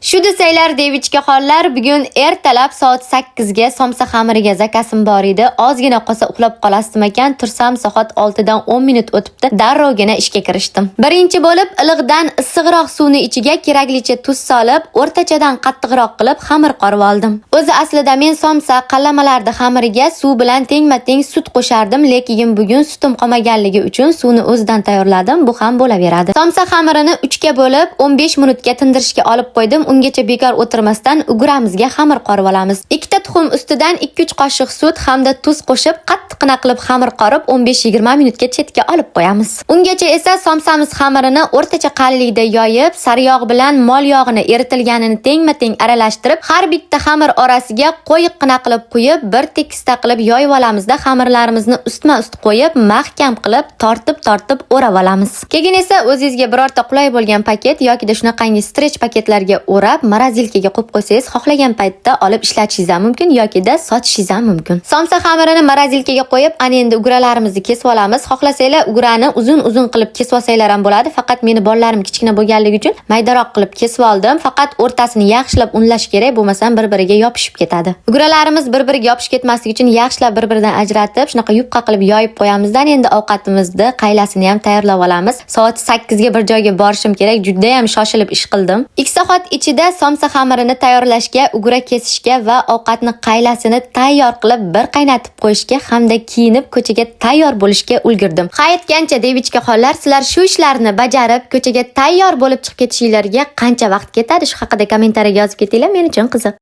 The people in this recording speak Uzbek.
Shu desanglar devichka xonlar, bugun ertalab soat 8 ga somsa xamiriga zakasim bor edi. Ozgina qolsa uxlab qolasdim ekan. Tursam soat 6 dan 10 minut o'tibdi. Darrogina ishga kirishdim. Birinchi bo'lib iliqdan issiqroq suvni ichiga keraklicha tuz solib, o'rtachadan qattiqroq qilib xamir qorib oldim. O'zi aslida men somsa qallamalarda xamiriga suv bilan tengma-teng sut qo'shardim, lekin bugun sutim qolmaganligi uchun suvni o'zidan tayyorladim. Bu ham bo'laveradi. Somsa xamirini 3 ga bo'lib 15 minutga tindirishga olib qo'ydim. Ungacha bekor o'tirmasdan uguramizga xamir qorib olamiz. 2 ta tuxum ustidan 2-3 qoshiq sut hamda tuz qo'shib qattiqina qilib xamir qorib 15-20 minutga chetga olib qo'yamiz. Ungacha esa somsamiz xamirini o'rtacha qalinlikda yoyib, sariyog' bilan mol yog'ini eritilganini tengma-teng aralashtirib, har bitta xamir orasiga qo'yiqqina qilib quyib, bir tekisda qilib yoyib olamizda xamirlarimizni ustma-ust qo'yib, mahkam qilib tortib o'rab olamiz. Keyin esa o'zingizga birorta qulay bo'lgan paket yoki shunaqangi strech paketlarga o'rab, morosilkaga qo'yib qo'ysangiz, xohlagan paytda olib ishlatishingiz ham mumkin yoki sotishingiz ham mumkin. Somsa xamirini morosilkaga qo'yib, ana endi ugralarimizni kesib olamiz. Xohlasanglar ugrani uzun-uzun qilib kesib olsanglar ham bo'ladi, faqat meni bolalarim kichkina bo'lganligi uchun maydaroq qilib kesib oldim. Faqat o'rtasini yaxshilab unlash kerak, bo'lmasam bir-biriga yopishib ketadi. Ugralarimiz bir-biriga yopishib ketmasligi uchun yaxshilab bir-biridan ajratib, shunaqa yupqa qilib yoyib qo'yamizdan. Endi ovqatimizni qaylasini ham tayyorlab olamiz. Soat 8 ga bir joyga borishim kerak. Juda ham shoshilib ish qildim. 2 soat ichida somsa xamirini tayyorlashga, ugra kesishga va ovqatni qaylasini tayyor qilib bir qaynatib qo'yishga hamda kiyinib ko'chaga tayyor bo'lishga ulgurdim. Hayotgancha devichka xonlar, sizlar shu ishlarni bajarib ko'chaga tayyor bo'lib chiqib ketishinglarga qancha vaqt ketadi? Shu haqida kommentariyaga yozib ketinglar, men uchun qiziq.